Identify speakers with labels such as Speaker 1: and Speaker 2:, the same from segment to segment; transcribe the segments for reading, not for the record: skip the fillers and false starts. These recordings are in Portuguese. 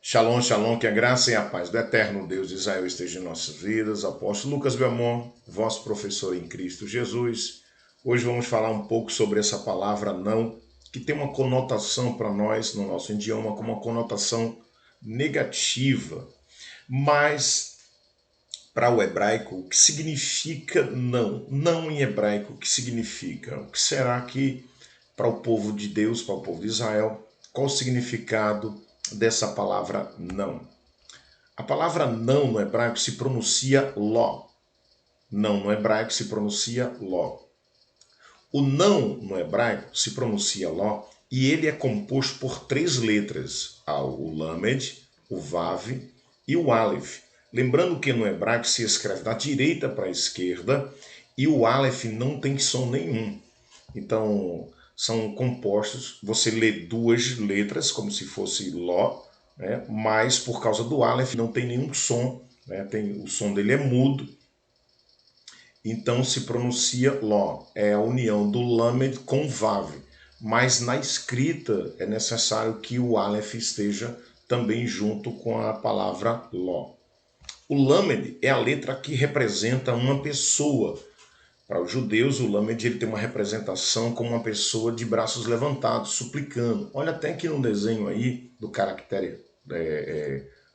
Speaker 1: Shalom, shalom, que a graça e a paz do eterno Deus de Israel esteja em nossas vidas. Apóstolo Lucas Belmont, vosso professor em Cristo Jesus. Hoje vamos falar um pouco sobre essa palavra não, que tem uma conotação para nós, no nosso idioma, como uma conotação negativa. Mas, para o hebraico, o que significa não? Não em hebraico, o que significa? O que será que, para o povo de Deus, para o povo de Israel, qual o significado dessa palavra não? A palavra não no hebraico se pronuncia ló. Não no hebraico se pronuncia ló. O não no hebraico se pronuncia ló e ele é composto por três letras: o lamed, o vav e o aleph. Lembrando que no hebraico se escreve da direita para a esquerda e o aleph não tem som nenhum. Então, são compostos, você lê duas letras como se fosse ló, né? Mas por causa do aleph não tem nenhum som, né? O som dele é mudo, então se pronuncia ló. É a união do lamed com vav, mas na escrita é necessário que o aleph esteja também junto com a palavra ló. O lamed é a letra que representa uma pessoa. Para os judeus, o lamed ele tem uma representação como uma pessoa de braços levantados, suplicando. Olha até aqui no desenho aí do caractere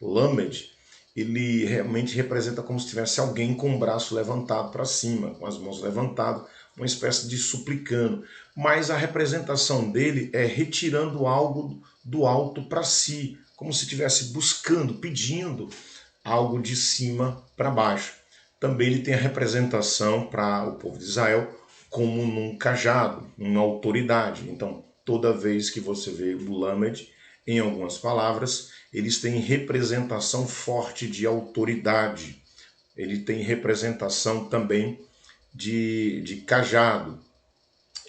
Speaker 1: lamed, ele realmente representa como se tivesse alguém com o braço levantado para cima, com as mãos levantadas, uma espécie de suplicando. Mas a representação dele é retirando algo do alto para si, como se estivesse buscando, pedindo algo de cima para baixo. Também ele tem a representação para o povo de Israel como num cajado, uma autoridade. Então, toda vez que você vê o lamed, em algumas palavras, eles têm representação forte de autoridade. Ele tem representação também de cajado.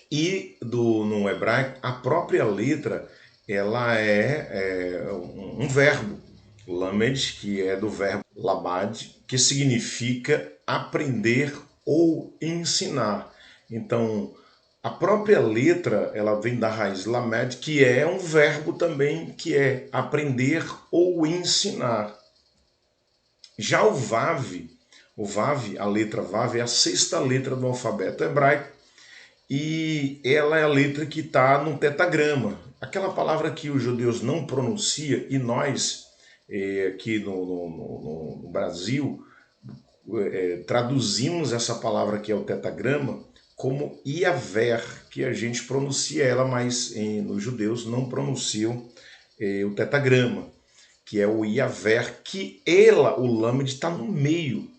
Speaker 1: E no hebraico, a própria letra ela é um verbo. Lamed, que é do verbo labad, que significa aprender ou ensinar. Então, a própria letra, ela vem da raiz lamed, que é um verbo também, que é aprender ou ensinar. Já o vav, a letra vav, é a sexta letra do alfabeto hebraico, e ela é a letra que está no tetagrama. Aquela palavra que os judeus não pronunciam e nós, aqui no Brasil, traduzimos essa palavra que é o tetagrama como Iaver, que a gente pronuncia ela, mas nos judeus não pronunciam o tetagrama, que é o Iaver, que ela, o lamed, está no meio,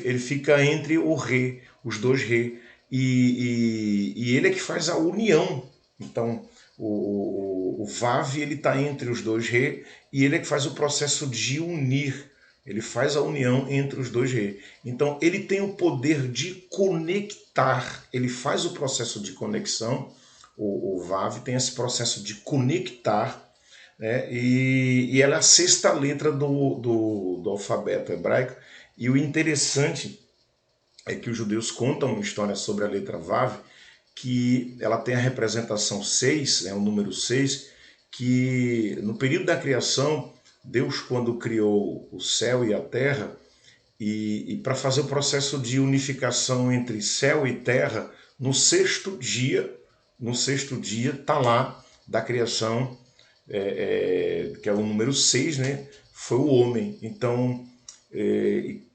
Speaker 1: ele fica entre o rei, os dois reis, e ele é que faz a união. Então, o Vav ele está entre os dois reis e ele é que faz o processo de unir. Ele faz a união entre os dois reis. Então, ele tem o poder de conectar. Ele faz o processo de conexão. O Vav tem esse processo de conectar, né? E ela é a sexta letra do alfabeto hebraico. E o interessante é que os judeus contam uma história sobre a letra Vav, que ela tem a representação 6, o número 6, que no período da criação, Deus, quando criou o céu e a terra, e para fazer o processo de unificação entre céu e terra, no sexto dia está lá da criação, que é o número 6, né? Foi o homem. Então,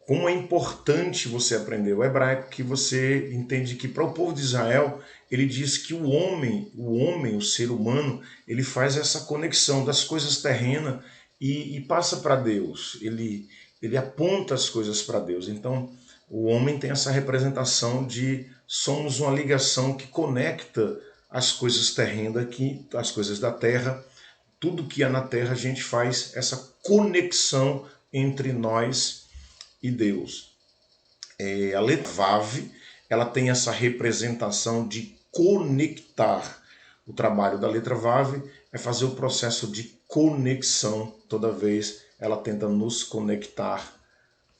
Speaker 1: como é importante você aprender o hebraico, que você entende que para o povo de Israel, ele diz que o homem, o ser humano, ele faz essa conexão das coisas terrenas e passa para Deus. Ele aponta as coisas para Deus. Então, o homem tem essa representação de somos uma ligação que conecta as coisas terrenas aqui, as coisas da terra. Tudo que há na terra, a gente faz essa conexão entre nós e Deus. A letra Vav, ela tem essa representação de conectar. O trabalho da letra Vav é fazer o processo de conexão. Toda vez ela tenta nos conectar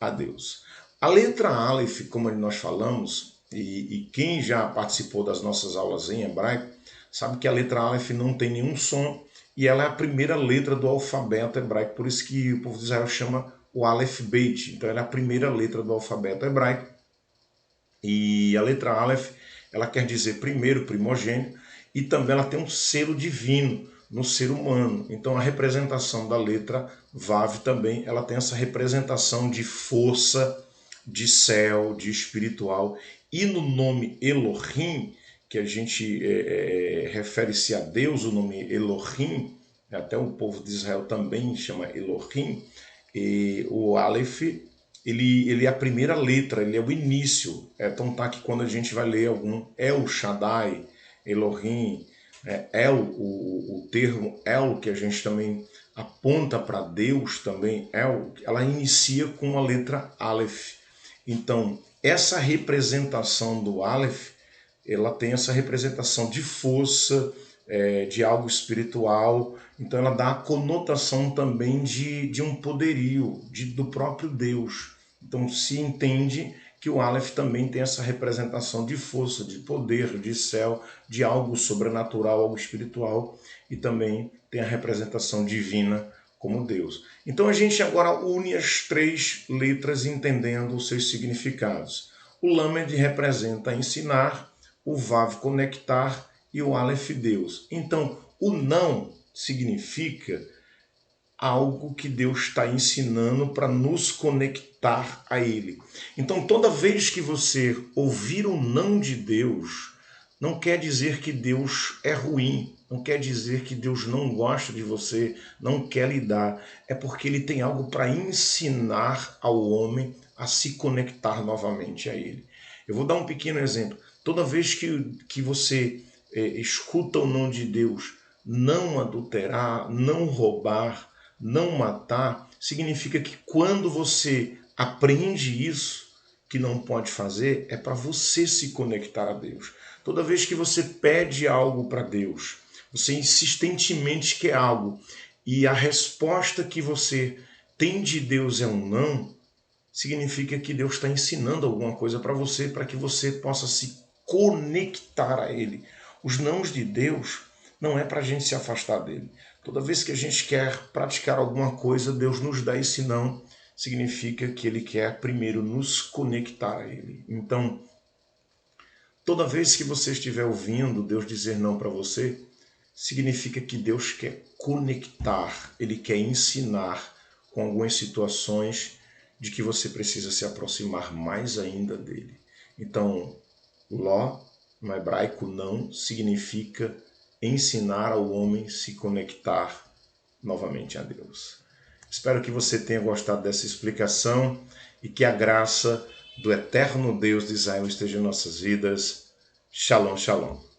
Speaker 1: a Deus. A letra Aleph, como nós falamos, e quem já participou das nossas aulas em hebraico, sabe que a letra Aleph não tem nenhum som e ela é a primeira letra do alfabeto hebraico, por isso que o povo de Israel chama o Aleph Beit. Então ela é a primeira letra do alfabeto hebraico. E a letra Aleph, ela quer dizer primeiro, primogênito, e também ela tem um selo divino no ser humano. Então a representação da letra Vav também, ela tem essa representação de força, de céu, de espiritual. E no nome Elohim, que a gente refere-se a Deus, o nome Elohim, até o povo de Israel também chama Elohim, e o Aleph, ele é a primeira letra, ele é o início. Então tá que quando a gente vai ler algum El Shaddai, Elohim, o termo El, que a gente também aponta para Deus também, El, ela inicia com a letra Aleph. Então, essa representação do Aleph, ela tem essa representação de força, de algo espiritual, então ela dá a conotação também de um poderio, do próprio Deus. Então se entende que o Aleph também tem essa representação de força, de poder, de céu, de algo sobrenatural, algo espiritual, e também tem a representação divina como Deus. Então a gente agora une as três letras entendendo os seus significados. O Lamed representa ensinar, o Vav conectar e o Aleph Deus. Então o não significa algo que Deus está ensinando para nos conectar a Ele. Então, toda vez que você ouvir o não de Deus, não quer dizer que Deus é ruim, não quer dizer que Deus não gosta de você, não quer lhe dar. É porque Ele tem algo para ensinar ao homem a se conectar novamente a Ele. Eu vou dar um pequeno exemplo. Toda vez que você escuta o não de Deus, não adulterar, não roubar, não matar, significa que quando você aprende isso, que não pode fazer, é para você se conectar a Deus. Toda vez que você pede algo para Deus, você insistentemente quer algo, e a resposta que você tem de Deus é um não, significa que Deus está ensinando alguma coisa para você, para que você possa se conectar a Ele. Os nãos de Deus não é para a gente se afastar dele. Toda vez que a gente quer praticar alguma coisa, Deus nos dá esse não, significa que Ele quer primeiro nos conectar a Ele. Então, toda vez que você estiver ouvindo Deus dizer não para você, significa que Deus quer conectar, Ele quer ensinar com algumas situações de que você precisa se aproximar mais ainda dele. Então, Ló, no hebraico, não, significa ensinar ao homem se conectar novamente a Deus. Espero que você tenha gostado dessa explicação e que a graça do eterno Deus de Israel esteja em nossas vidas. Shalom, shalom.